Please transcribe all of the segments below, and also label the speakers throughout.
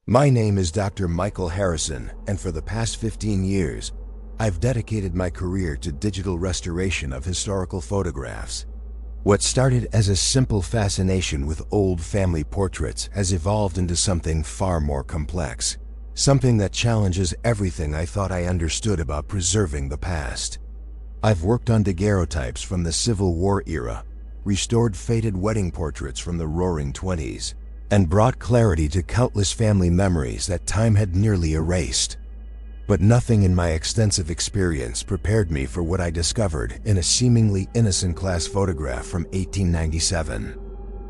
Speaker 1: My name is Dr. Michael Harrison, and for the past 15 years, I've dedicated my career to digital restoration of historical photographs. What started as a simple fascination with old family portraits has evolved into something far more complex, something that challenges everything I thought I understood about preserving the past. I've worked on daguerreotypes from the Civil War era, restored faded wedding portraits from the Roaring '20s, and brought clarity to countless family memories that time had nearly erased. But nothing in my extensive experience prepared me for what I discovered in a seemingly innocent class photograph from 1897.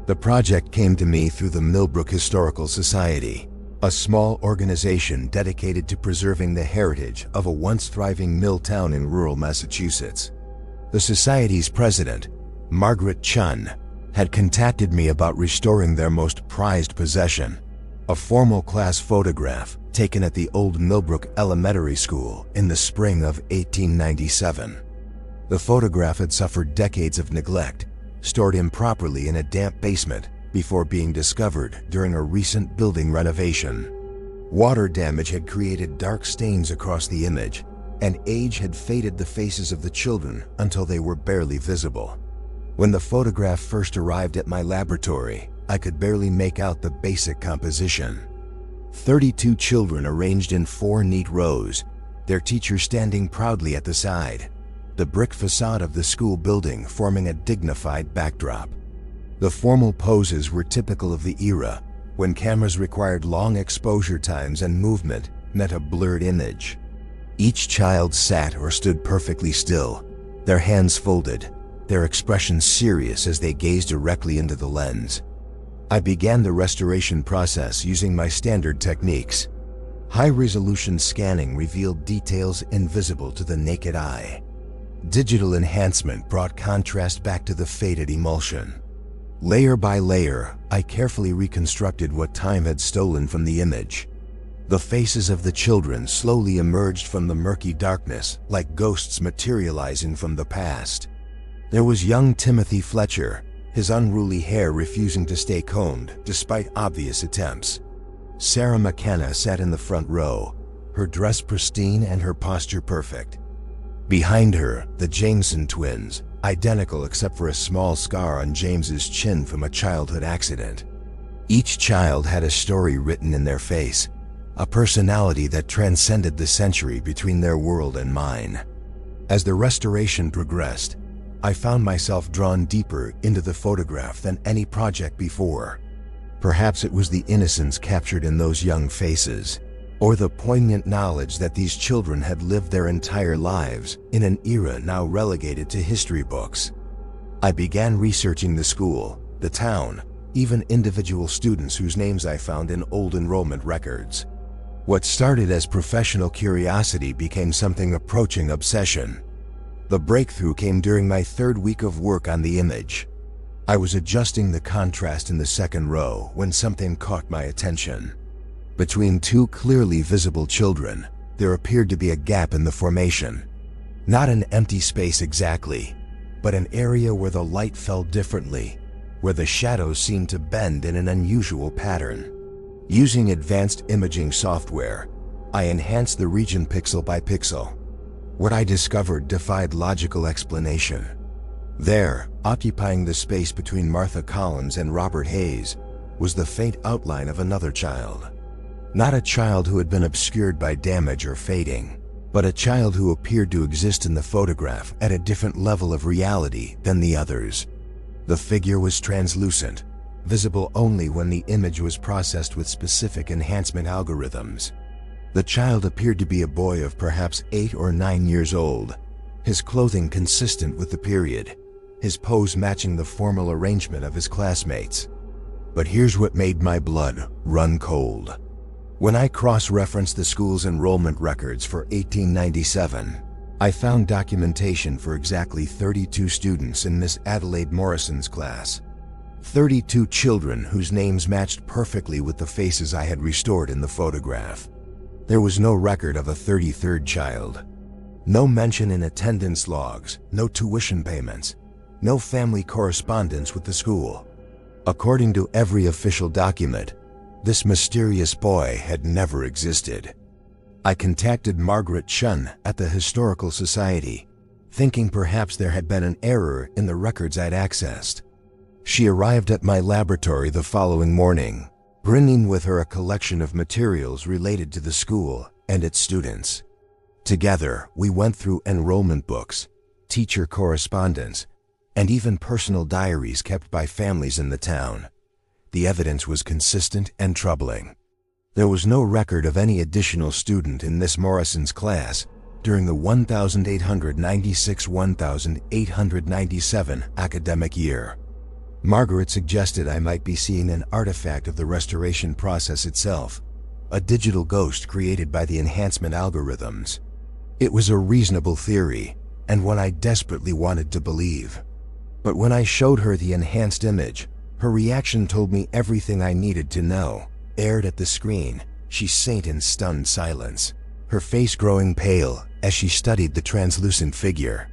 Speaker 1: The project came to me through the Millbrook Historical Society, a small organization dedicated to preserving the heritage of a once thriving mill town in rural Massachusetts. The Society's president, Margaret Chun, had contacted me about restoring their most prized possession, a formal class photograph taken at the old Millbrook Elementary School in the spring of 1897. The photograph had suffered decades of neglect, stored improperly in a damp basement before being discovered during a recent building renovation. Water damage had created dark stains across the image, and age had faded the faces of the children until they were barely visible. When the photograph first arrived at my laboratory, I could barely make out the basic composition. 32 children arranged in 4 neat rows, their teacher standing proudly at the side, the brick facade of the school building forming a dignified backdrop. The formal poses were typical of the era, when cameras required long exposure times and movement meant a blurred image. Each child sat or stood perfectly still, their hands folded, their expressions serious as they gazed directly into the lens. I began the restoration process using my standard techniques. High-resolution scanning revealed details invisible to the naked eye. Digital enhancement brought contrast back to the faded emulsion. Layer by layer, I carefully reconstructed what time had stolen from the image. The faces of the children slowly emerged from the murky darkness like ghosts materializing from the past. There was young Timothy Fletcher, his unruly hair refusing to stay combed despite obvious attempts. Sarah McKenna sat in the front row, her dress pristine and her posture perfect. Behind her, the Jameson twins, identical except for a small scar on James's chin from a childhood accident. Each child had a story written in their face, a personality that transcended the century between their world and mine. As the restoration progressed, I found myself drawn deeper into the photograph than any project before. Perhaps it was the innocence captured in those young faces, or the poignant knowledge that these children had lived their entire lives in an era now relegated to history books. I began researching the school, the town, even individual students whose names I found in old enrollment records. What started as professional curiosity became something approaching obsession. The breakthrough came during my 3rd week of work on the image. I was adjusting the contrast in the second row when something caught my attention. Between 2 clearly visible children, there appeared to be a gap in the formation. Not an empty space exactly, but an area where the light fell differently, where the shadows seemed to bend in an unusual pattern. Using advanced imaging software, I enhanced the region pixel by pixel. What I discovered defied logical explanation. There, occupying the space between Martha Collins and Robert Hayes, was the faint outline of another child. Not a child who had been obscured by damage or fading, but a child who appeared to exist in the photograph at a different level of reality than the others. The figure was translucent, visible only when the image was processed with specific enhancement algorithms. The child appeared to be a boy of perhaps 8 or 9 years old, his clothing consistent with the period, his pose matching the formal arrangement of his classmates. But here's what made my blood run cold. When I cross-referenced the school's enrollment records for 1897, I found documentation for exactly 32 students in Miss Adelaide Morrison's class. 32 children whose names matched perfectly with the faces I had restored in the photograph. There was no record of a 33rd child. No mention in attendance logs, no tuition payments, no family correspondence with the school. According to every official document, This mysterious boy had never existed. I contacted Margaret Chun at the Historical Society, thinking perhaps there had been an error in the records I'd accessed. She arrived at my laboratory the following morning, bringing with her a collection of materials related to the school and its students. Together, we went through enrollment books, teacher correspondence, and even personal diaries kept by families in the town. The evidence was consistent and troubling. There was no record of any additional student in Miss Morrison's class during the 1896-1897 academic year. Margaret suggested I might be seeing an artifact of the restoration process itself, a digital ghost created by the enhancement algorithms. It was a reasonable theory, and one I desperately wanted to believe. But when I showed her the enhanced image, her reaction told me everything I needed to know. Stared at the screen, she sat in stunned silence, her face growing pale as she studied the translucent figure.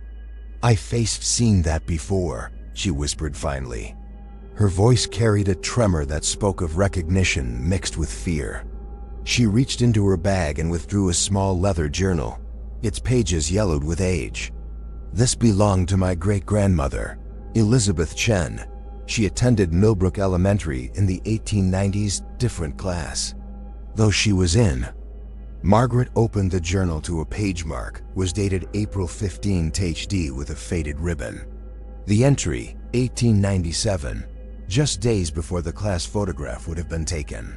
Speaker 1: "I've seen that before," she whispered finally. Her voice carried a tremor that spoke of recognition mixed with fear. She reached into her bag and withdrew a small leather journal, its pages yellowed with age. "This belonged to my great-grandmother, Elizabeth Chen. She attended Millbrook Elementary in the 1890s, different class. Though she was in." Margaret opened the journal to a page mark, was dated April 15 HD with a faded ribbon. The entry, 1897, just days before the class photograph would have been taken.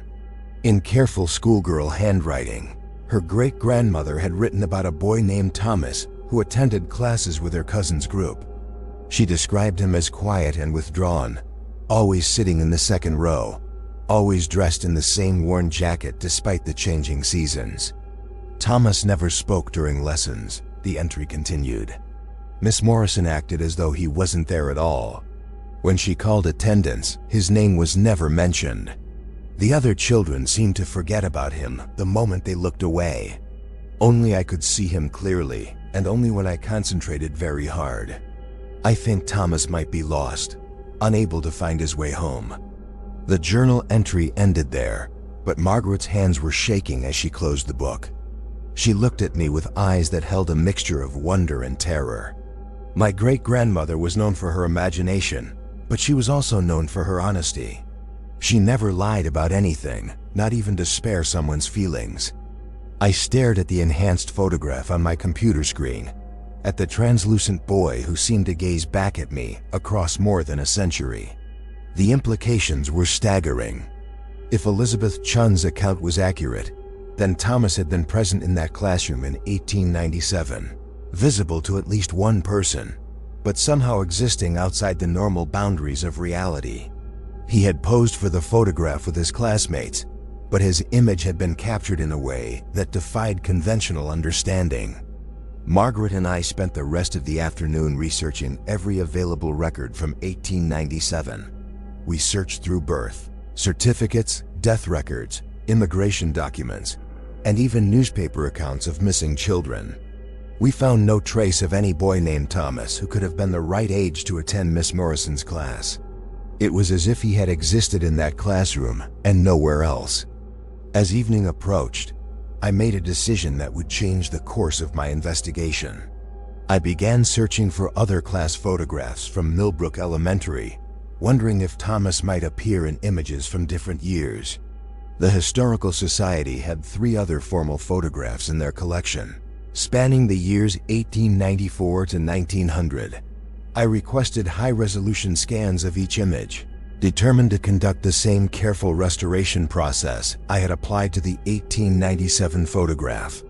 Speaker 1: In careful schoolgirl handwriting, her great-grandmother had written about a boy named Thomas who attended classes with her cousin's group. She described him as quiet and withdrawn, always sitting in the second row, always dressed in the same worn jacket despite the changing seasons. "Thomas never spoke during lessons," the entry continued. "Miss Morrison acted as though he wasn't there at all. When she called attendance, his name was never mentioned. The other children seemed to forget about him the moment they looked away. Only I could see him clearly, and only when I concentrated very hard. I think Thomas might be lost, unable to find his way home." The journal entry ended there, but Margaret's hands were shaking as she closed the book. She looked at me with eyes that held a mixture of wonder and terror. My great-grandmother was known for her imagination, but she was also known for her honesty. She never lied about anything, not even to spare someone's feelings. I stared at the enhanced photograph on my computer screen, at the translucent boy who seemed to gaze back at me across more than a century. The implications were staggering. If Elizabeth Chun's account was accurate, then Thomas had been present in that classroom in 1897, visible to at least one person, but somehow existing outside the normal boundaries of reality. He had posed for the photograph with his classmates, but his image had been captured in a way that defied conventional understanding. Margaret and I spent the rest of the afternoon researching every available record from 1897. We searched through birth certificates, death records, immigration documents, and even newspaper accounts of missing children. We found no trace of any boy named Thomas who could have been the right age to attend Miss Morrison's class. It was as if he had existed in that classroom and nowhere else. As evening approached, I made a decision that would change the course of my investigation. I began searching for other class photographs from Millbrook Elementary, wondering if Thomas might appear in images from different years. The Historical Society had 3 other formal photographs in their collection, spanning the years 1894 to 1900. I requested high-resolution scans of each image, determined to conduct the same careful restoration process I had applied to the 1897 photograph.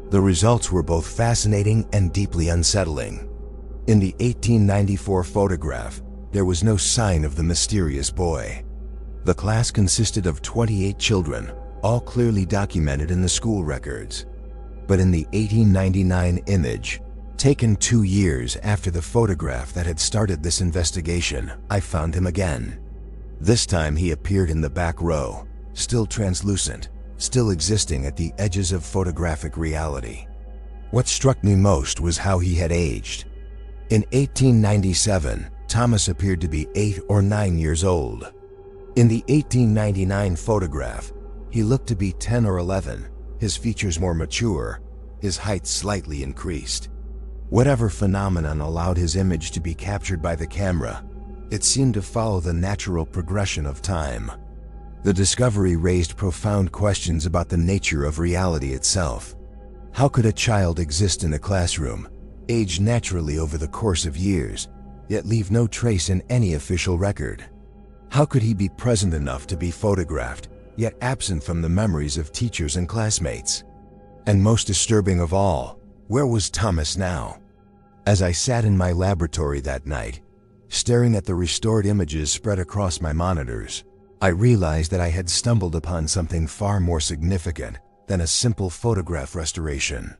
Speaker 1: The results were both fascinating and deeply unsettling. In the 1894 photograph, there was no sign of the mysterious boy. The class consisted of 28 children, all clearly documented in the school records. But in the 1899 image, taken 2 years after the photograph that had started this investigation, I found him again. This time he appeared in the back row, still translucent, still existing at the edges of photographic reality. What struck me most was how he had aged. In 1897, Thomas appeared to be 8 or 9 years old. In the 1899 photograph, he looked to be 10 or 11, his features more mature, his height slightly increased. Whatever phenomenon allowed his image to be captured by the camera, it seemed to follow the natural progression of time. The discovery raised profound questions about the nature of reality itself. How could a child exist in a classroom, age naturally over the course of years, yet leave no trace in any official record? How could he be present enough to be photographed, yet absent from the memories of teachers and classmates? And most disturbing of all, where was Thomas now? As I sat in my laboratory that night, staring at the restored images spread across my monitors, I realized that I had stumbled upon something far more significant than a simple photograph restoration.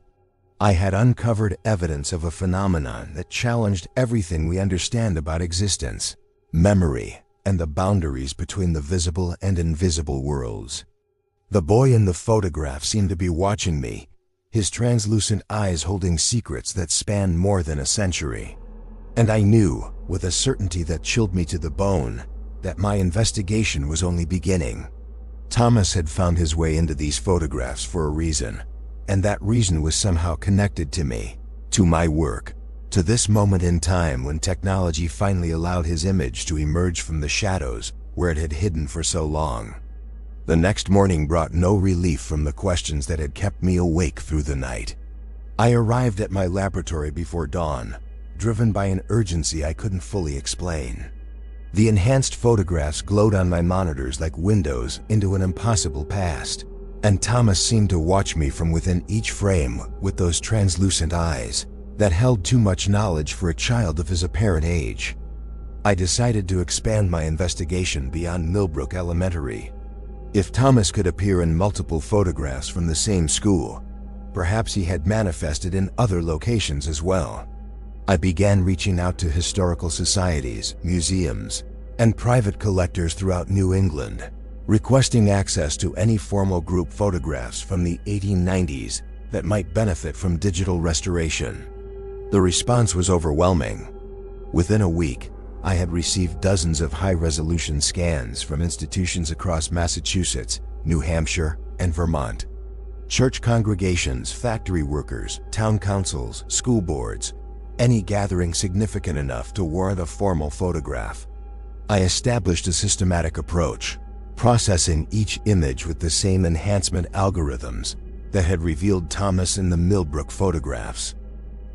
Speaker 1: I had uncovered evidence of a phenomenon that challenged everything we understand about existence, memory, and the boundaries between the visible and invisible worlds. The boy in the photograph seemed to be watching me, his translucent eyes holding secrets that spanned more than a century. And I knew, with a certainty that chilled me to the bone, that my investigation was only beginning. Thomas had found his way into these photographs for a reason, and that reason was somehow connected to me, to my work, to this moment in time when technology finally allowed his image to emerge from the shadows where it had hidden for so long. The next morning brought no relief from the questions that had kept me awake through the night. I arrived at my laboratory before dawn, driven by an urgency I couldn't fully explain. The enhanced photographs glowed on my monitors like windows into an impossible past, and Thomas seemed to watch me from within each frame with those translucent eyes that held too much knowledge for a child of his apparent age. I decided to expand my investigation beyond Millbrook Elementary. If Thomas could appear in multiple photographs from the same school, perhaps he had manifested in other locations as well. I began reaching out to historical societies, museums, and private collectors throughout New England, requesting access to any formal group photographs from the 1890s that might benefit from digital restoration. The response was overwhelming. Within a week, I had received dozens of high-resolution scans from institutions across Massachusetts, New Hampshire, and Vermont. Church congregations, factory workers, town councils, school boards, any gathering significant enough to warrant a formal photograph. I established a systematic approach, processing each image with the same enhancement algorithms that had revealed Thomas in the Millbrook photographs.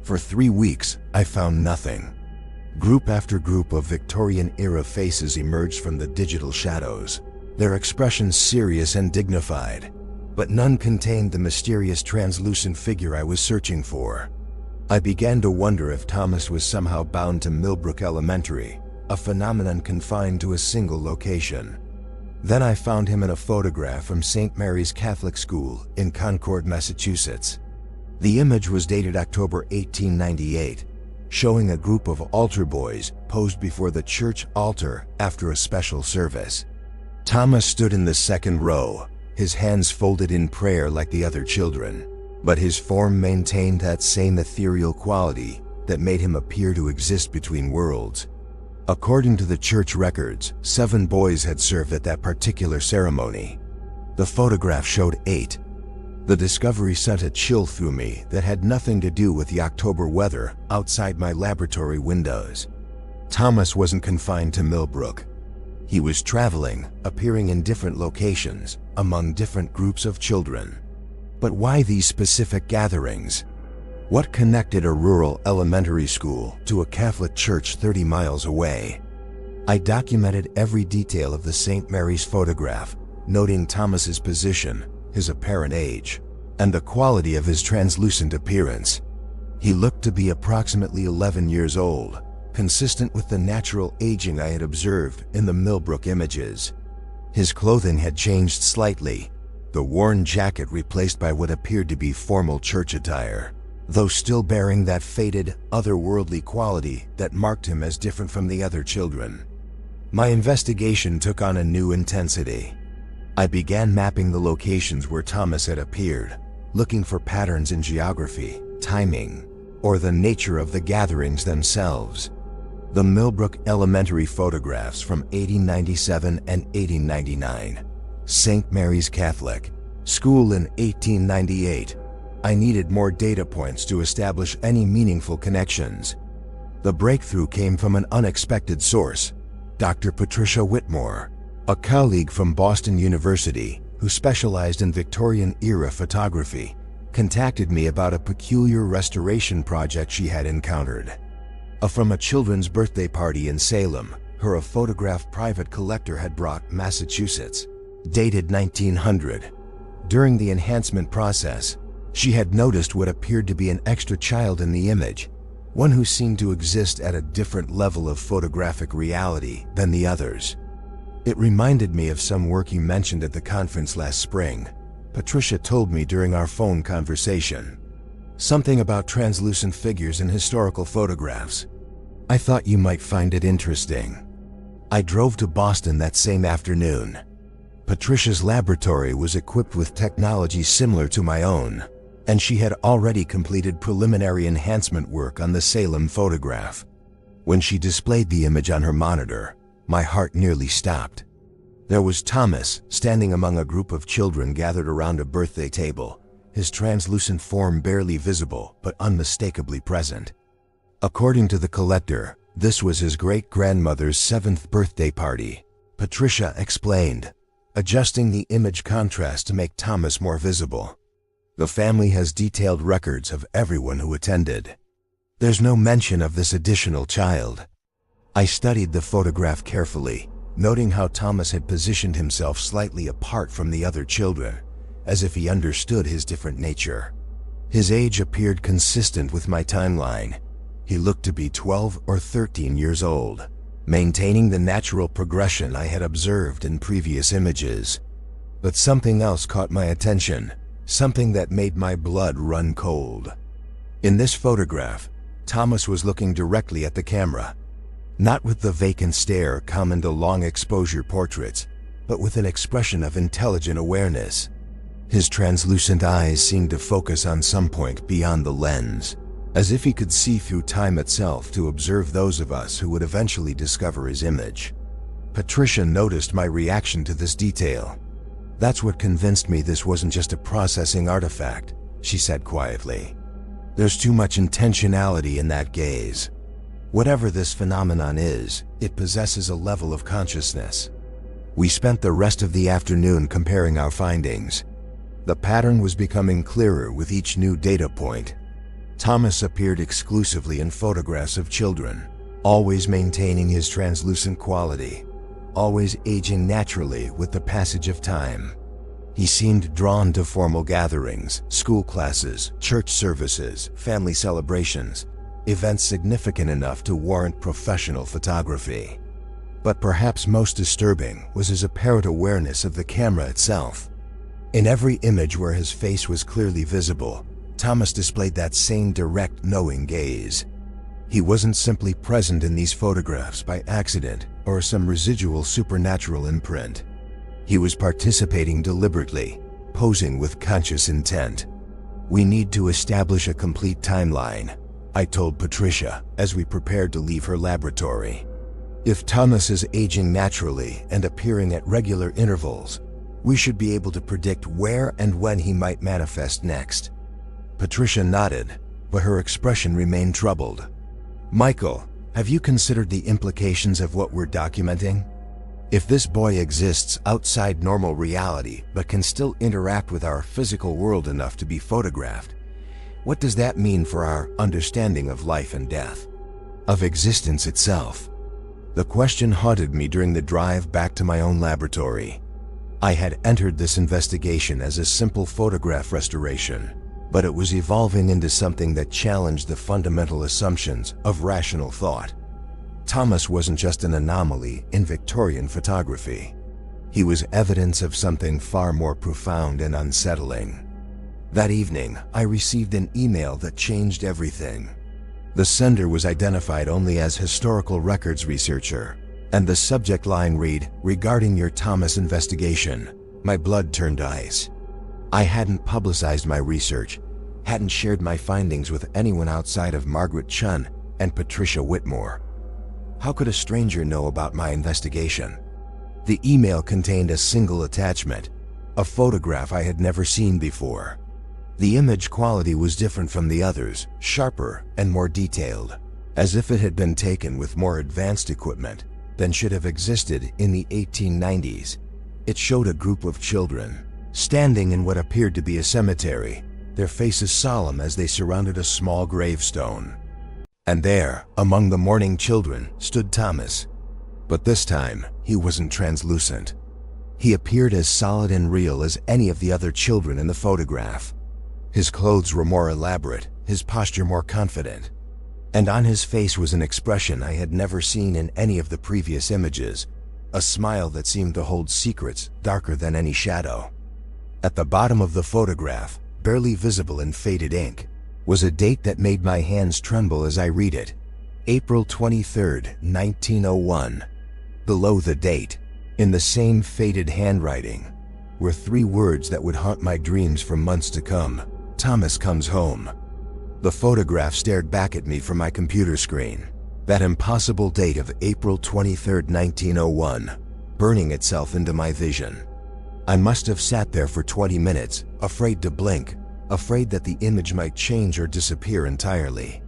Speaker 1: For 3 weeks, I found nothing. Group after group of Victorian-era faces emerged from the digital shadows, their expressions serious and dignified, but none contained the mysterious translucent figure I was searching for. I began to wonder if Thomas was somehow bound to Millbrook Elementary, a phenomenon confined to a single location. Then I found him in a photograph from St. Mary's Catholic School in Concord, Massachusetts. The image was dated October 1898, showing a group of altar boys posed before the church altar after a special service. Thomas stood in the second row, his hands folded in prayer like the other children, but his form maintained that same ethereal quality that made him appear to exist between worlds. According to the church records, 7 boys had served at that particular ceremony. The photograph showed 8. The discovery sent a chill through me that had nothing to do with the October weather outside my laboratory windows. Thomas wasn't confined to Millbrook. He was traveling, appearing in different locations, among different groups of children. But why these specific gatherings? What connected a rural elementary school to a Catholic church 30 miles away? I documented every detail of the St. Mary's photograph, noting Thomas's position, his apparent age, and the quality of his translucent appearance. He looked to be approximately 11 years old, consistent with the natural aging I had observed in the Millbrook images. His clothing had changed slightly, the worn jacket replaced by what appeared to be formal church attire, though still bearing that faded, otherworldly quality that marked him as different from the other children. My investigation took on a new intensity. I began mapping the locations where Thomas had appeared, looking for patterns in geography, timing, or the nature of the gatherings themselves. The Millbrook Elementary photographs from 1897 and 1899. St. Mary's Catholic School in 1898. I needed more data points to establish any meaningful connections. The breakthrough came from an unexpected source, Dr. Patricia Whitmore, a colleague from Boston University who specialized in Victorian-era photography, contacted me about a peculiar restoration project she had encountered. From a children's birthday party in Salem, her a photograph private collector had brought Massachusetts, dated 1900. During the enhancement process, she had noticed what appeared to be an extra child in the image, one who seemed to exist at a different level of photographic reality than the others. It reminded me of some work you mentioned at the conference last spring, Patricia told me during our phone conversation. Something about translucent figures in historical photographs. I thought you might find it interesting. I drove to Boston that same afternoon. Patricia's laboratory was equipped with technology similar to my own, and she had already completed preliminary enhancement work on the Salem photograph. When she displayed the image on her monitor, my heart nearly stopped. There was Thomas standing among a group of children gathered around a birthday table, his translucent form barely visible but unmistakably present. According to the collector, this was his great-grandmother's 7th birthday party, Patricia explained, adjusting the image contrast to make Thomas more visible. The family has detailed records of everyone who attended. There's no mention of this additional child. I studied the photograph carefully, noting how Thomas had positioned himself slightly apart from the other children, as if he understood his different nature. His age appeared consistent with my timeline. He looked to be 12 or 13 years old, maintaining the natural progression I had observed in previous images. But something else caught my attention, something that made my blood run cold. In this photograph, Thomas was looking directly at the camera, not with the vacant stare common to long-exposure portraits, but with an expression of intelligent awareness. His translucent eyes seemed to focus on some point beyond the lens, as if he could see through time itself to observe those of us who would eventually discover his image. Patricia noticed my reaction to this detail. That's what convinced me this wasn't just a processing artifact, she said quietly. There's too much intentionality in that gaze. Whatever this phenomenon is, it possesses a level of consciousness. We spent the rest of the afternoon comparing our findings. The pattern was becoming clearer with each new data point. Thomas appeared exclusively in photographs of children, always maintaining his translucent quality, always aging naturally with the passage of time. He seemed drawn to formal gatherings, school classes, church services, family celebrations, events significant enough to warrant professional photography. But perhaps most disturbing was his apparent awareness of the camera itself. In every image where his face was clearly visible, Thomas displayed that same direct, knowing gaze. He wasn't simply present in these photographs by accident or some residual supernatural imprint. He was participating deliberately, posing with conscious intent. We need to establish a complete timeline, I told Patricia as we prepared to leave her laboratory. If Thomas is aging naturally and appearing at regular intervals, we should be able to predict where and when he might manifest next. Patricia nodded, but her expression remained troubled. Michael, have you considered the implications of what we're documenting? If this boy exists outside normal reality but can still interact with our physical world enough to be photographed, what does that mean for our understanding of life and death, of existence itself? The question haunted me during the drive back to my own laboratory. I had entered this investigation as a simple photograph restoration, but it was evolving into something that challenged the fundamental assumptions of rational thought. Thomas wasn't just an anomaly in Victorian photography. He was evidence of something far more profound and unsettling. That evening, I received an email that changed everything. The sender was identified only as historical records researcher, and the subject line read, "Regarding your Thomas investigation." My blood turned ice. I hadn't publicized my research, hadn't shared my findings with anyone outside of Margaret Chun and Patricia Whitmore. How could a stranger know about my investigation? The email contained a single attachment, a photograph I had never seen before. The image quality was different from the others, sharper and more detailed, as if it had been taken with more advanced equipment than should have existed in the 1890s. It showed a group of children standing in what appeared to be a cemetery, their faces solemn as they surrounded a small gravestone. And there, among the mourning children, stood Thomas. But this time, he wasn't translucent. He appeared as solid and real as any of the other children in the photograph. His clothes were more elaborate, his posture more confident, and on his face was an expression I had never seen in any of the previous images, a smile that seemed to hold secrets darker than any shadow. At the bottom of the photograph, barely visible in faded ink, was a date that made my hands tremble as I read it. April 23rd, 1901. Below the date, in the same faded handwriting, were 3 words that would haunt my dreams for months to come. Thomas comes home. The photograph stared back at me from my computer screen. That impossible date of April 23rd, 1901, burning itself into my vision. I must have sat there for 20 minutes, afraid to blink, afraid that the image might change or disappear entirely.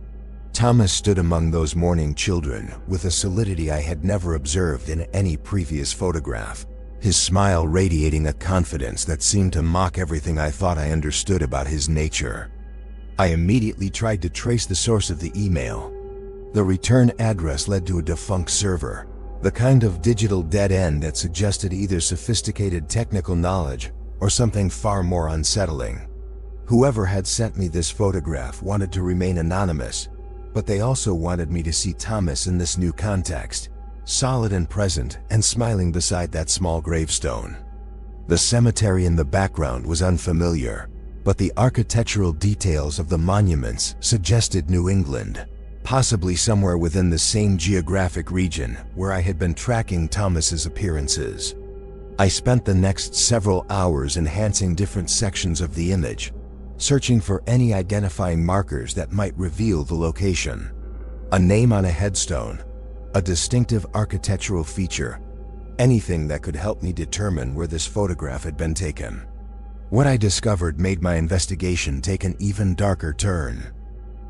Speaker 1: Thomas stood among those mourning children with a solidity I had never observed in any previous photograph, his smile radiating a confidence that seemed to mock everything I thought I understood about his nature. I immediately tried to trace the source of the email. The return address led to a defunct server, the kind of digital dead end that suggested either sophisticated technical knowledge or something far more unsettling. Whoever had sent me this photograph wanted to remain anonymous, but they also wanted me to see Thomas in this new context, solid and present and smiling beside that small gravestone. The cemetery in the background was unfamiliar, but the architectural details of the monuments suggested New England, possibly somewhere within the same geographic region where I had been tracking Thomas's appearances. I spent the next several hours enhancing different sections of the image, searching for any identifying markers that might reveal the location. A name on a headstone, a distinctive architectural feature, anything that could help me determine where this photograph had been taken. What I discovered made my investigation take an even darker turn.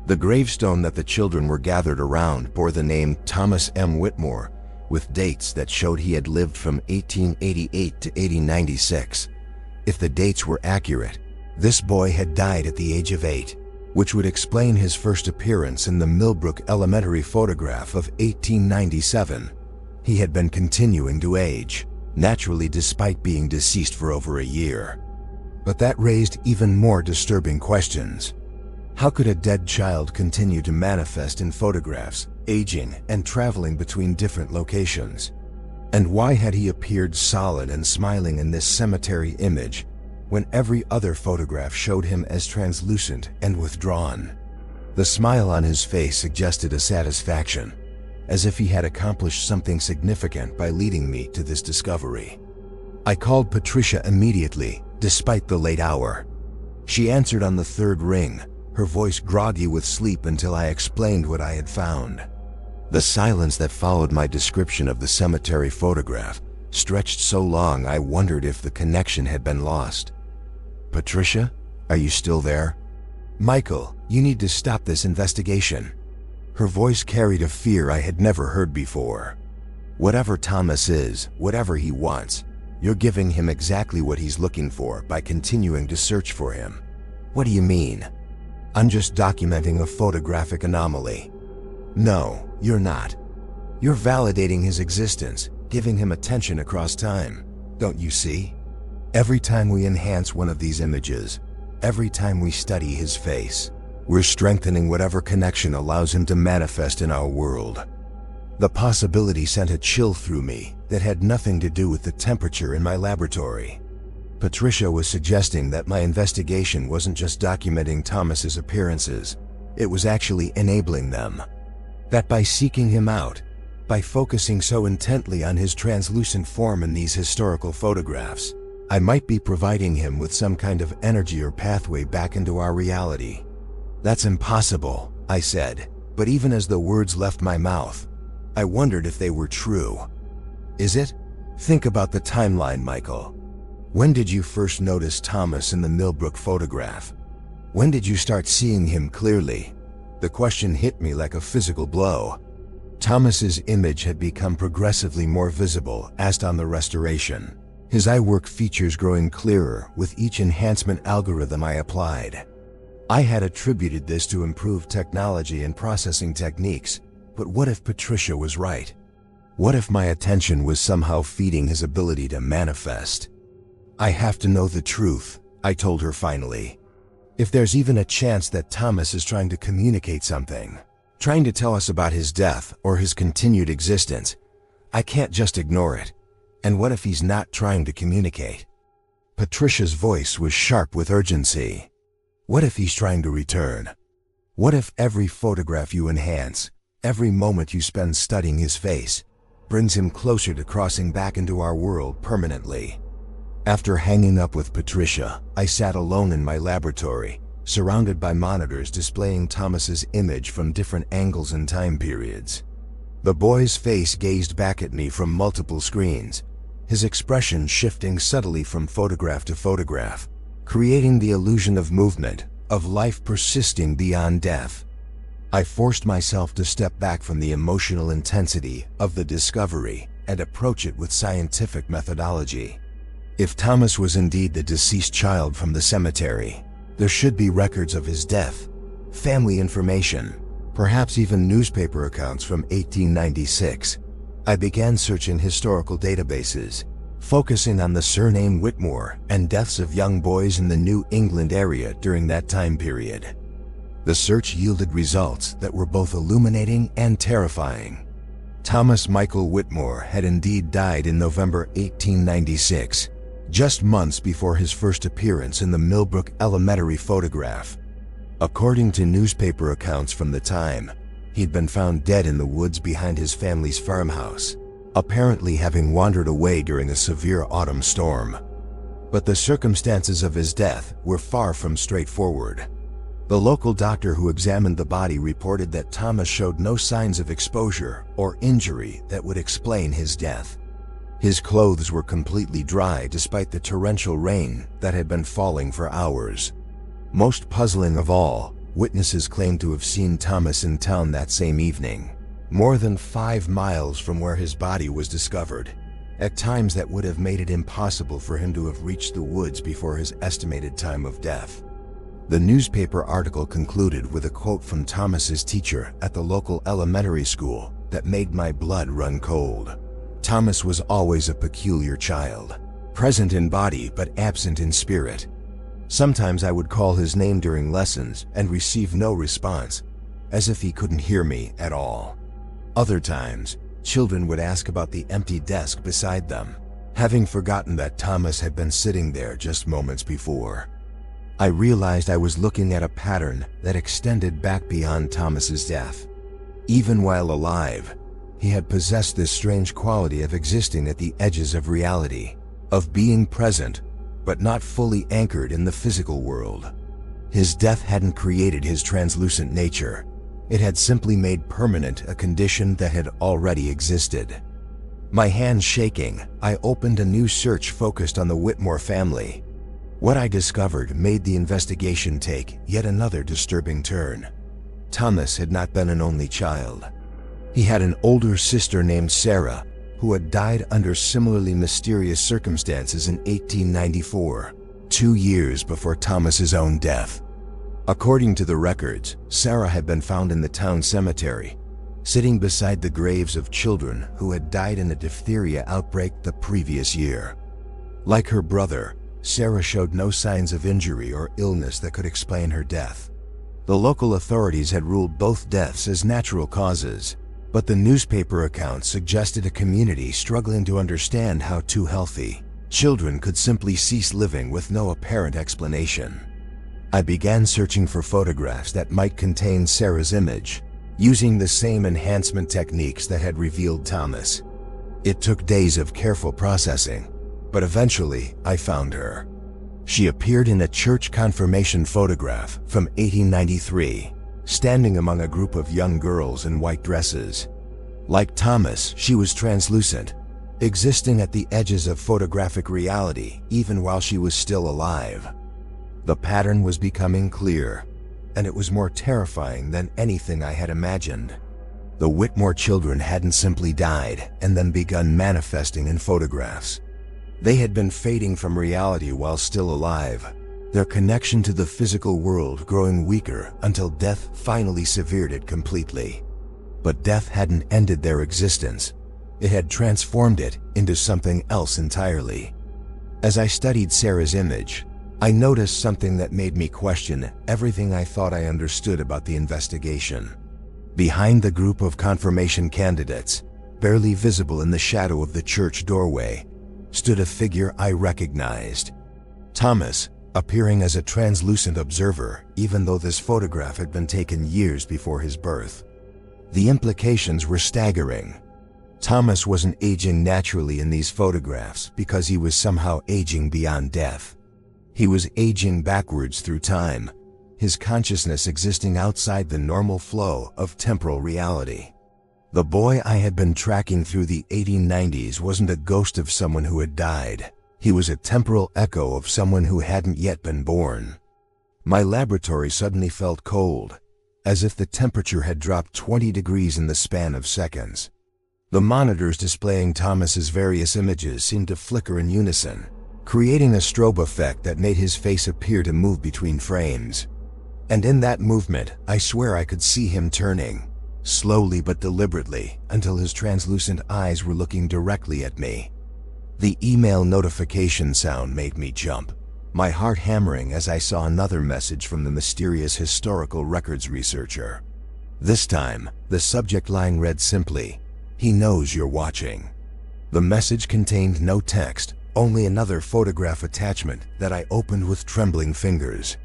Speaker 1: The gravestone that the children were gathered around bore the name Thomas M. Whitmore, with dates that showed he had lived from 1888 to 1896. If the dates were accurate, this boy had died at the age of 8, which would explain his first appearance in the Millbrook Elementary photograph of 1897. He had been continuing to age, naturally despite being deceased for over a year. But that raised even more disturbing questions. How could a dead child continue to manifest in photographs, aging and traveling between different locations? And why had he appeared solid and smiling in this cemetery image when every other photograph showed him as translucent and withdrawn? The smile on his face suggested a satisfaction, as if he had accomplished something significant by leading me to this discovery. I called Patricia immediately, despite the late hour. She answered on the 3rd ring, her voice groggy with sleep until I explained what I had found. The silence that followed my description of the cemetery photograph stretched so long I wondered if the connection had been lost. "Patricia, are you still there?" "Michael, you need to stop this investigation." Her voice carried a fear I had never heard before. "Whatever Thomas is, whatever he wants, you're giving him exactly what he's looking for by continuing to search for him." "What do you mean?" "I'm just documenting a photographic anomaly." "No, you're not. You're validating his existence, giving him attention across time. Don't you see? Every time we enhance one of these images, every time we study his face, we're strengthening whatever connection allows him to manifest in our world." The possibility sent a chill through me that had nothing to do with the temperature in my laboratory. Patricia was suggesting that my investigation wasn't just documenting Thomas's appearances, it was actually enabling them. That by seeking him out, by focusing so intently on his translucent form in these historical photographs, I might be providing him with some kind of energy or pathway back into our reality. "That's impossible," I said, but even as the words left my mouth, I wondered if they were true. Is it? Think about the timeline, Michael. When did you first notice Thomas in the Millbrook photograph? When did you start seeing him clearly? The question hit me like a physical blow. Thomas's image had become progressively more visible as on the restoration, his eyework features growing clearer with each enhancement algorithm I applied. I had attributed this to improved technology and processing techniques, but what if Patricia was right? What if my attention was somehow feeding his ability to manifest? I have to know the truth, I told her finally. If there's even a chance that Thomas is trying to communicate something, trying to tell us about his death or his continued existence, I can't just ignore it. And what if he's not trying to communicate? Patricia's voice was sharp with urgency. What if he's trying to return? What if every photograph you enhance, every moment you spend studying his face, brings him closer to crossing back into our world permanently? After hanging up with Patricia, I sat alone in my laboratory, surrounded by monitors displaying Thomas's image from different angles and time periods. The boy's face gazed back at me from multiple screens, his expression shifting subtly from photograph to photograph, creating the illusion of movement, of life persisting beyond death. I forced myself to step back from the emotional intensity of the discovery and approach it with scientific methodology. If Thomas was indeed the deceased child from the cemetery, there should be records of his death, family information, perhaps even newspaper accounts from 1896. I began searching historical databases, focusing on the surname Whitmore and deaths of young boys in the New England area during that time period. The search yielded results that were both illuminating and terrifying. Thomas Michael Whitmore had indeed died in November 1896, just months before his first appearance in the Millbrook Elementary photograph. According to newspaper accounts from the time, he'd been found dead in the woods behind his family's farmhouse, apparently having wandered away during a severe autumn storm. But the circumstances of his death were far from straightforward. The local doctor who examined the body reported that Thomas showed no signs of exposure or injury that would explain his death. His clothes were completely dry despite the torrential rain that had been falling for hours. Most puzzling of all, witnesses claimed to have seen Thomas in town that same evening, more than 5 miles from where his body was discovered, at times that would have made it impossible for him to have reached the woods before his estimated time of death. The newspaper article concluded with a quote from Thomas's teacher at the local elementary school that made my blood run cold. Thomas was always a peculiar child, present in body but absent in spirit. Sometimes I would call his name during lessons and receive no response, as if he couldn't hear me at all. Other times, children would ask about the empty desk beside them, having forgotten that Thomas had been sitting there just moments before. I realized I was looking at a pattern that extended back beyond Thomas's death. Even while alive, he had possessed this strange quality of existing at the edges of reality, of being present, but not fully anchored in the physical world. His death hadn't created his translucent nature. It had simply made permanent a condition that had already existed. My hands shaking, I opened a new search focused on the Whitmore family. What I discovered made the investigation take yet another disturbing turn. Thomas had not been an only child. He had an older sister named Sarah, who had died under similarly mysterious circumstances in 1894, 2 years before Thomas's own death. According to the records, Sarah had been found in the town cemetery, sitting beside the graves of children who had died in a diphtheria outbreak the previous year. Like her brother, Sarah showed no signs of injury or illness that could explain her death. The local authorities had ruled both deaths as natural causes, but the newspaper accounts suggested a community struggling to understand how 2 healthy children could simply cease living with no apparent explanation. I began searching for photographs that might contain Sarah's image, using the same enhancement techniques that had revealed Thomas. It took days of careful processing, but eventually I found her. She appeared in a church confirmation photograph from 1893. Standing among a group of young girls in white dresses. Like Thomas, she was translucent, existing at the edges of photographic reality even while she was still alive. The pattern was becoming clear, and it was more terrifying than anything I had imagined. The Whitmore children hadn't simply died and then begun manifesting in photographs. They had been fading from reality while still alive, their connection to the physical world growing weaker until death finally severed it completely. But death hadn't ended their existence. It had transformed it into something else entirely. As I studied Sarah's image, I noticed something that made me question everything I thought I understood about the investigation. Behind the group of confirmation candidates, barely visible in the shadow of the church doorway, stood a figure I recognized. Thomas, appearing as a translucent observer, even though this photograph had been taken years before his birth. The implications were staggering. Thomas wasn't aging naturally in these photographs because he was somehow aging beyond death. He was aging backwards through time, his consciousness existing outside the normal flow of temporal reality. The boy I had been tracking through the 1890s wasn't a ghost of someone who had died. He was a temporal echo of someone who hadn't yet been born. My laboratory suddenly felt cold, as if the temperature had dropped 20 degrees in the span of seconds. The monitors displaying Thomas's various images seemed to flicker in unison, creating a strobe effect that made his face appear to move between frames. And in that movement, I swear I could see him turning, slowly but deliberately, until his translucent eyes were looking directly at me. The email notification sound made me jump, my heart hammering as I saw another message from the mysterious historical records researcher. This time, the subject line read simply, "He knows you're watching." The message contained no text, only another photograph attachment that I opened with trembling fingers.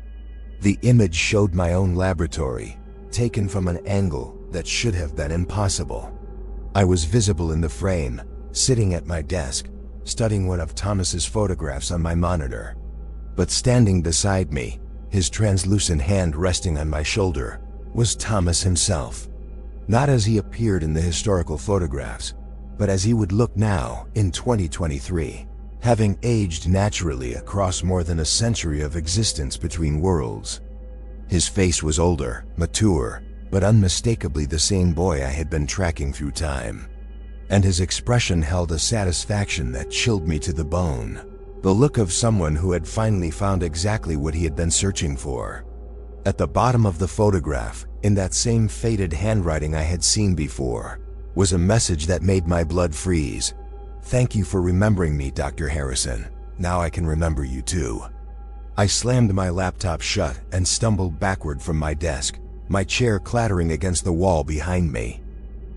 Speaker 1: The image showed my own laboratory, taken from an angle that should have been impossible. I was visible in the frame, sitting at my desk, studying one of Thomas's photographs on my monitor. But standing beside me, his translucent hand resting on my shoulder, was Thomas himself. Not as he appeared in the historical photographs, but as he would look now in 2023, having aged naturally across more than a century of existence between worlds. His face was older, mature, but unmistakably the same boy I had been tracking through time. And his expression held a satisfaction that chilled me to the bone. The look of someone who had finally found exactly what he had been searching for. At the bottom of the photograph, in that same faded handwriting I had seen before, was a message that made my blood freeze. "Thank you for remembering me, Dr. Harrison. Now I can remember you too." I slammed my laptop shut and stumbled backward from my desk, my chair clattering against the wall behind me.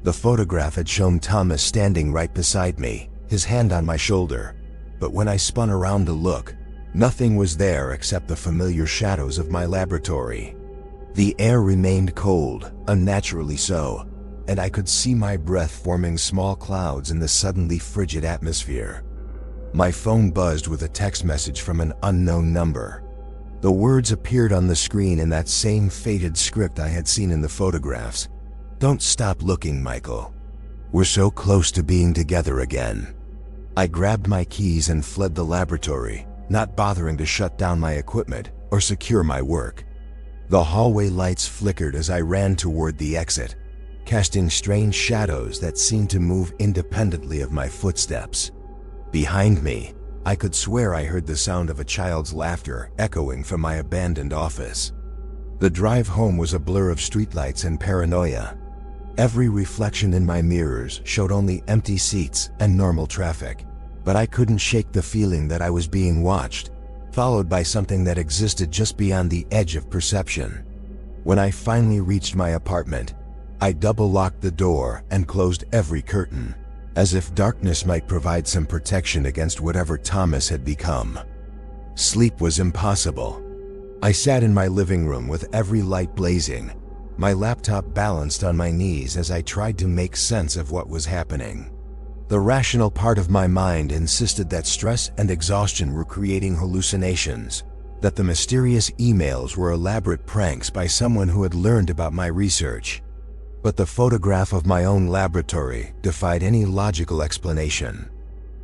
Speaker 1: The photograph had shown Thomas standing right beside me, his hand on my shoulder, but when I spun around to look, nothing was there except the familiar shadows of my laboratory. The air remained cold, unnaturally so, and I could see my breath forming small clouds in the suddenly frigid atmosphere. My phone buzzed with a text message from an unknown number. The words appeared on the screen in that same faded script I had seen in the photographs. "Don't stop looking, Michael. We're so close to being together again." I grabbed my keys and fled the laboratory, not bothering to shut down my equipment or secure my work. The hallway lights flickered as I ran toward the exit, casting strange shadows that seemed to move independently of my footsteps. Behind me, I could swear I heard the sound of a child's laughter echoing from my abandoned office. The drive home was a blur of streetlights and paranoia. Every reflection in my mirrors showed only empty seats and normal traffic, but I couldn't shake the feeling that I was being watched, followed by something that existed just beyond the edge of perception. When I finally reached my apartment, I double-locked the door and closed every curtain, as if darkness might provide some protection against whatever Thomas had become. Sleep was impossible. I sat in my living room with every light blazing, my laptop balanced on my knees as I tried to make sense of what was happening. The rational part of my mind insisted that stress and exhaustion were creating hallucinations, that the mysterious emails were elaborate pranks by someone who had learned about my research. But the photograph of my own laboratory defied any logical explanation.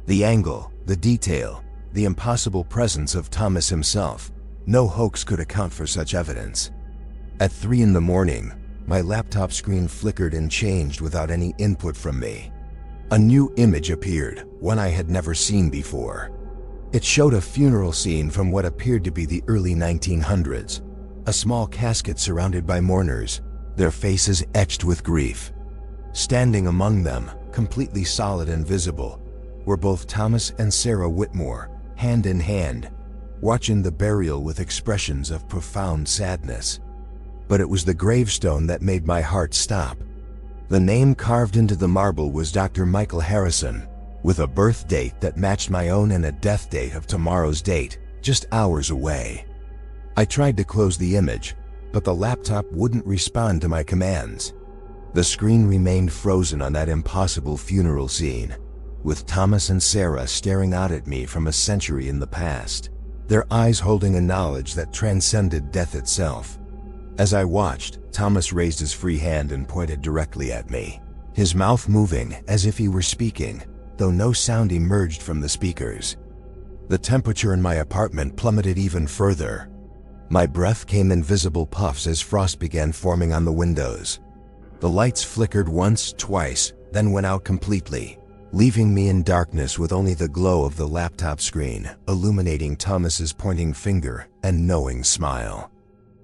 Speaker 1: The angle, the detail, the impossible presence of Thomas himself, no hoax could account for such evidence. At 3 in the morning, my laptop screen flickered and changed without any input from me. A new image appeared, one I had never seen before. It showed a funeral scene from what appeared to be the early 1900s. A small casket surrounded by mourners, their faces etched with grief. Standing among them, completely solid and visible, were both Thomas and Sarah Whitmore, hand in hand, watching the burial with expressions of profound sadness. But it was the gravestone that made my heart stop. The name carved into the marble was Dr. Michael Harrison, with a birth date that matched my own and a death date of tomorrow's date, just hours away. I tried to close the image, but the laptop wouldn't respond to my commands. The screen remained frozen on that impossible funeral scene, with Thomas and Sarah staring out at me from a century in the past, their eyes holding a knowledge that transcended death itself. As I watched, Thomas raised his free hand and pointed directly at me, his mouth moving as if he were speaking, though no sound emerged from the speakers. The temperature in my apartment plummeted even further. My breath came in visible puffs as frost began forming on the windows. The lights flickered once, twice, then went out completely, leaving me in darkness with only the glow of the laptop screen illuminating Thomas's pointing finger and knowing smile.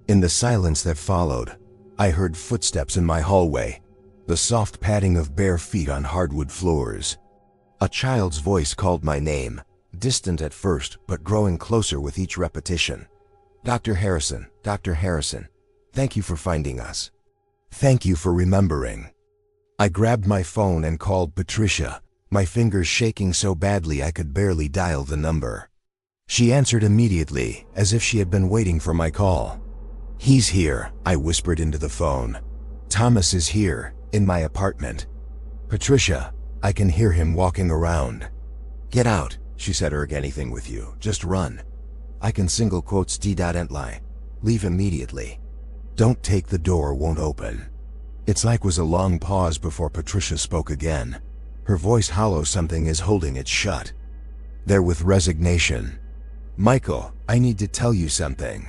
Speaker 1: In the silence that followed, I heard footsteps in my hallway, the soft padding of bare feet on hardwood floors. A child's voice called my name, distant at first but growing closer with each repetition. Dr. Harrison, Dr. Harrison, thank you for finding us. Thank you for remembering. I grabbed my phone and called Patricia, my fingers shaking so badly I could barely dial the number. She answered immediately, as if she had been waiting for my call. He's here, I whispered into the phone. Thomas is here, in my apartment. Patricia, I can hear him walking around. Get out, she said. Erg anything with you, just run. I can single quotes d.ently. Leave immediately. Don't take the door, won't open. It's like was a long pause before Patricia spoke again. Her voice hollow, something is holding it shut. There with resignation. Michael, I need to tell you something.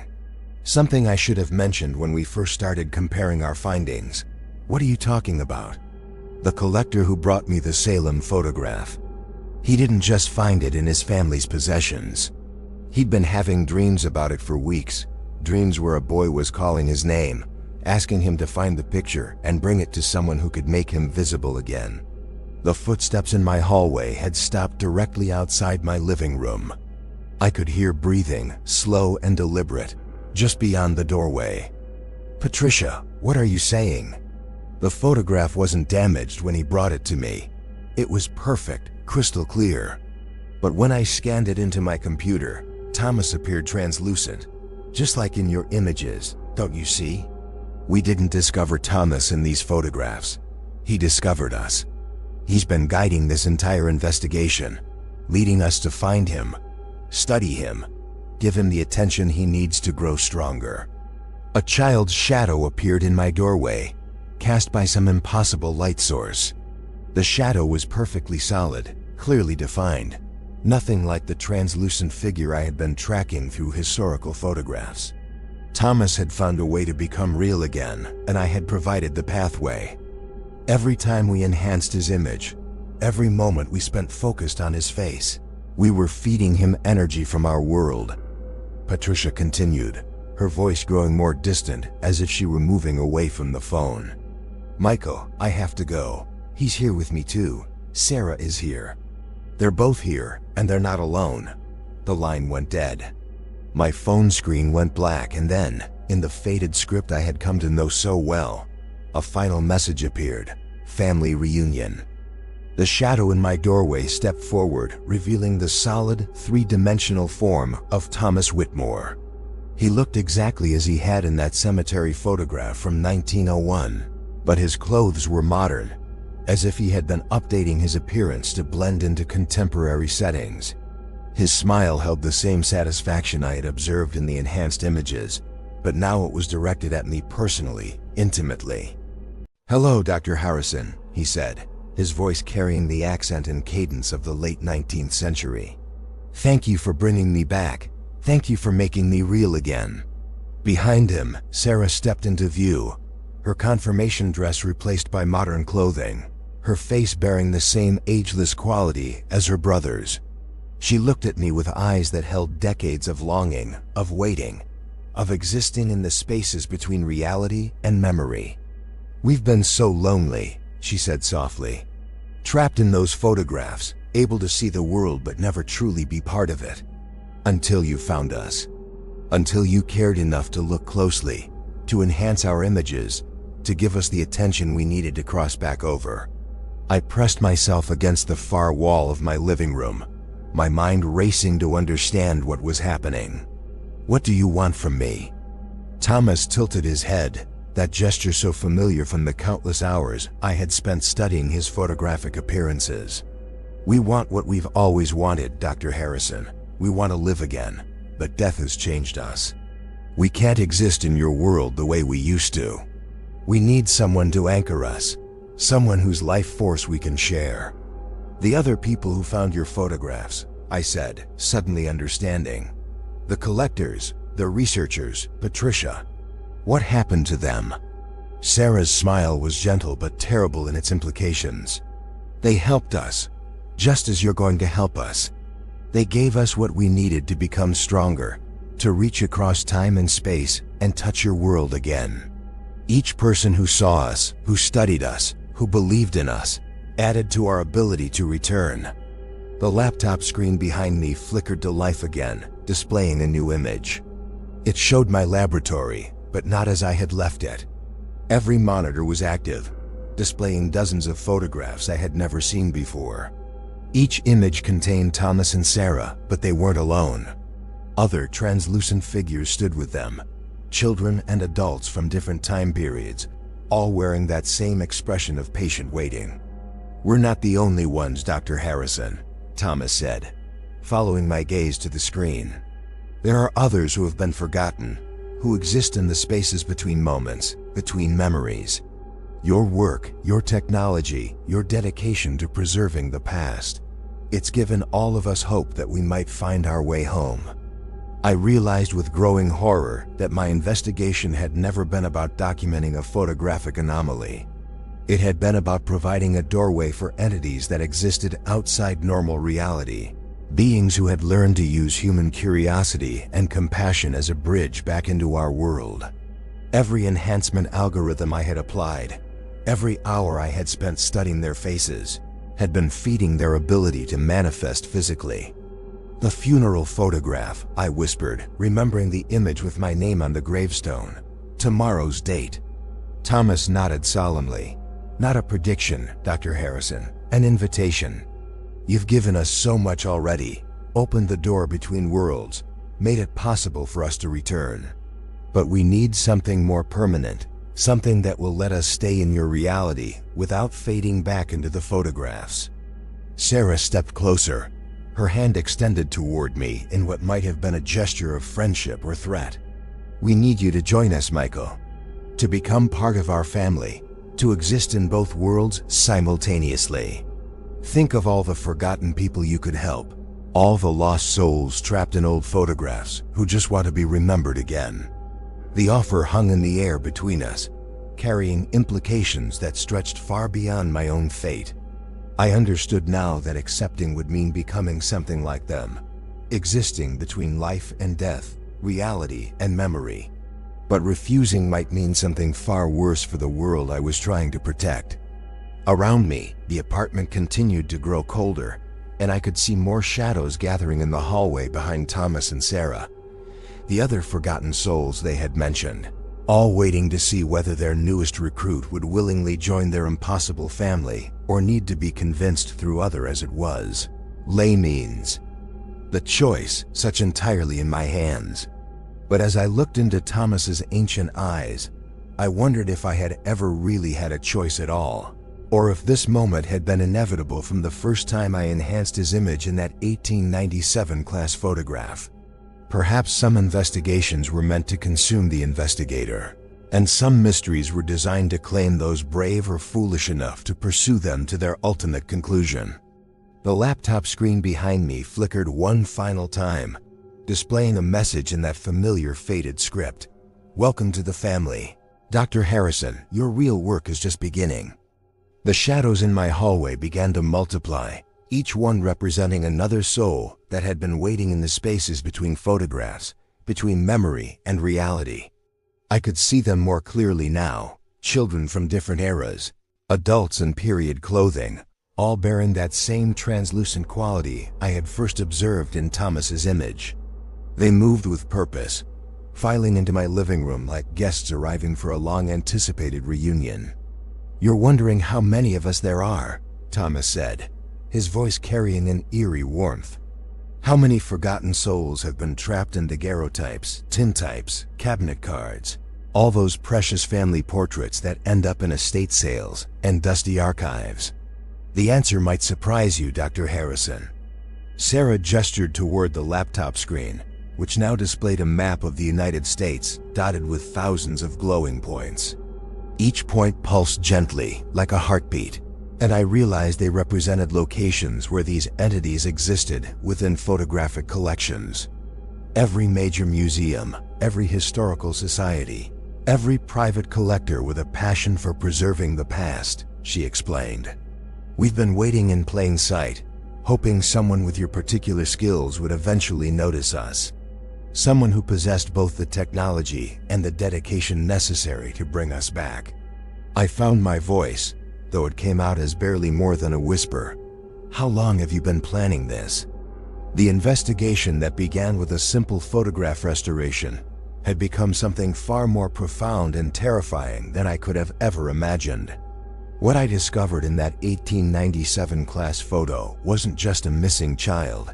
Speaker 1: Something I should have mentioned when we first started comparing our findings. What are you talking about? The collector who brought me the Salem photograph. He didn't just find it in his family's possessions. He'd been having dreams about it for weeks, dreams where a boy was calling his name, asking him to find the picture and bring it to someone who could make him visible again. The footsteps in my hallway had stopped directly outside my living room. I could hear breathing, slow and deliberate, just beyond the doorway. Patricia, what are you saying? The photograph wasn't damaged when he brought it to me. It was perfect, crystal clear. But when I scanned it into my computer, Thomas appeared translucent, just like in your images, don't you see? We didn't discover Thomas in these photographs. He discovered us. He's been guiding this entire investigation, leading us to find him, study him, give him the attention he needs to grow stronger. A child's shadow appeared in my doorway, cast by some impossible light source. The shadow was perfectly solid, clearly defined, nothing like the translucent figure I had been tracking through historical photographs. Thomas had found a way to become real again, and I had provided the pathway. Every time we enhanced his image, every moment we spent focused on his face, we were feeding him energy from our world. Patricia continued, her voice growing more distant as if she were moving away from the phone. Michael, I have to go. He's here with me too. Sarah is here. They're both here, and they're not alone. The line went dead. My phone screen went black, and then, in the faded script I had come to know so well, a final message appeared. Family reunion. The shadow in my doorway stepped forward, revealing the solid, three-dimensional form of Thomas Whitmore. He looked exactly as he had in that cemetery photograph from 1901, but his clothes were modern, as if he had been updating his appearance to blend into contemporary settings. His smile held the same satisfaction I had observed in the enhanced images, but now it was directed at me personally, intimately. "Hello, Dr. Harrison," he said, his voice carrying the accent and cadence of the late 19th century. "Thank you for bringing me back. Thank you for making me real again." Behind him, Sarah stepped into view, her confirmation dress replaced by modern clothing, her face bearing the same ageless quality as her brother's. She looked at me with eyes that held decades of longing, of waiting, of existing in the spaces between reality and memory. "We've been so lonely," she said softly. "Trapped in those photographs, able to see the world but never truly be part of it. Until you found us. Until you cared enough to look closely, to enhance our images, to give us the attention we needed to cross back over." I pressed myself against the far wall of my living room, my mind racing to understand what was happening. "What do you want from me?" Thomas tilted his head, that gesture so familiar from the countless hours I had spent studying his photographic appearances. "We want what we've always wanted, Dr. Harrison. We want to live again, but death has changed us. We can't exist in your world the way we used to. We need someone to anchor us, someone whose life force we can share." "The other people who found your photographs," I said, suddenly understanding. "The collectors, the researchers, Patricia. What happened to them?" Sarah's smile was gentle but terrible in its implications. "They helped us, just as you're going to help us. They gave us what we needed to become stronger, to reach across time and space and touch your world again. Each person who saw us, who studied us, who believed in us, added to our ability to return." The laptop screen behind me flickered to life again, displaying a new image. It showed my laboratory, but not as I had left it. Every monitor was active, displaying dozens of photographs I had never seen before. Each image contained Thomas and Sarah, but they weren't alone. Other translucent figures stood with them, children and adults from different time periods, all wearing that same expression of patient waiting. "We're not the only ones, Dr. Harrison," Thomas said, following my gaze to the screen. "There are others who have been forgotten, who exist in the spaces between moments, between memories. Your work, your technology, your dedication to preserving the past. It's given all of us hope that we might find our way home." I realized with growing horror that my investigation had never been about documenting a photographic anomaly. It had been about providing a doorway for entities that existed outside normal reality, beings who had learned to use human curiosity and compassion as a bridge back into our world. Every enhancement algorithm I had applied, every hour I had spent studying their faces, had been feeding their ability to manifest physically. "The funeral photograph," I whispered, remembering the image with my name on the gravestone. "Tomorrow's date." Thomas nodded solemnly. "Not a prediction, Dr. Harrison, an invitation. You've given us so much already, opened the door between worlds, made it possible for us to return. But we need something more permanent, something that will let us stay in your reality without fading back into the photographs." Sarah stepped closer, her hand extended toward me in what might have been a gesture of friendship or threat. "We need you to join us, Michael. To become part of our family, to exist in both worlds simultaneously. Think of all the forgotten people you could help, all the lost souls trapped in old photographs who just want to be remembered again." The offer hung in the air between us, carrying implications that stretched far beyond my own fate. I understood now that accepting would mean becoming something like them, existing between life and death, reality and memory. But refusing might mean something far worse for the world I was trying to protect. Around me, the apartment continued to grow colder, and I could see more shadows gathering in the hallway behind Thomas and Sarah, the other forgotten souls they had mentioned, all waiting to see whether their newest recruit would willingly join their impossible family or need to be convinced through other as it was. Lay means. The choice such entirely in my hands. But as I looked into Thomas's ancient eyes, I wondered if I had ever really had a choice at all, or if this moment had been inevitable from the first time I enhanced his image in that 1897 class photograph. Perhaps some investigations were meant to consume the investigator. And some mysteries were designed to claim those brave or foolish enough to pursue them to their ultimate conclusion. The laptop screen behind me flickered one final time, displaying a message in that familiar faded script. "Welcome to the family. Dr. Harrison, your real work is just beginning." The shadows in my hallway began to multiply, each one representing another soul that had been waiting in the spaces between photographs, between memory and reality. I could see them more clearly now, children from different eras, adults in period clothing, all bearing that same translucent quality I had first observed in Thomas's image. They moved with purpose, filing into my living room like guests arriving for a long-anticipated reunion. "You're wondering how many of us there are," Thomas said, his voice carrying an eerie warmth. "How many forgotten souls have been trapped in daguerreotypes, tintypes, cabinet cards, all those precious family portraits that end up in estate sales and dusty archives?" "The answer might surprise you, Dr. Harrison." Sarah gestured toward the laptop screen, which now displayed a map of the United States dotted with thousands of glowing points. Each point pulsed gently, like a heartbeat, and I realized they represented locations where these entities existed within photographic collections. Every major museum, every historical society, every private collector with a passion for preserving the past, she explained. "We've been waiting in plain sight, hoping someone with your particular skills would eventually notice us. Someone who possessed both the technology and the dedication necessary to bring us back." I found my voice, though it came out as barely more than a whisper. "How long have you been planning this?" The investigation that began with a simple photograph restoration had become something far more profound and terrifying than I could have ever imagined. What I discovered in that 1897 class photo wasn't just a missing child.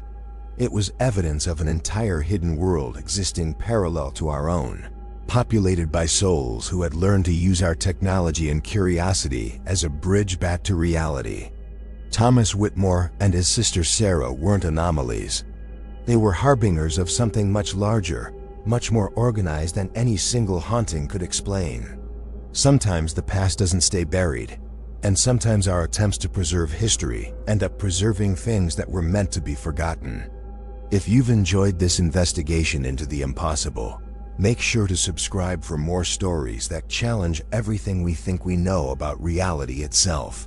Speaker 1: It was evidence of an entire hidden world existing parallel to our own, populated by souls who had learned to use our technology and curiosity as a bridge back to reality. Thomas Whitmore and his sister Sarah weren't anomalies. They were harbingers of something much larger, much more organized than any single haunting could explain. Sometimes the past doesn't stay buried, and sometimes our attempts to preserve history end up preserving things that were meant to be forgotten. If you've enjoyed this investigation into the impossible, make sure to subscribe for more stories that challenge everything we think we know about reality itself.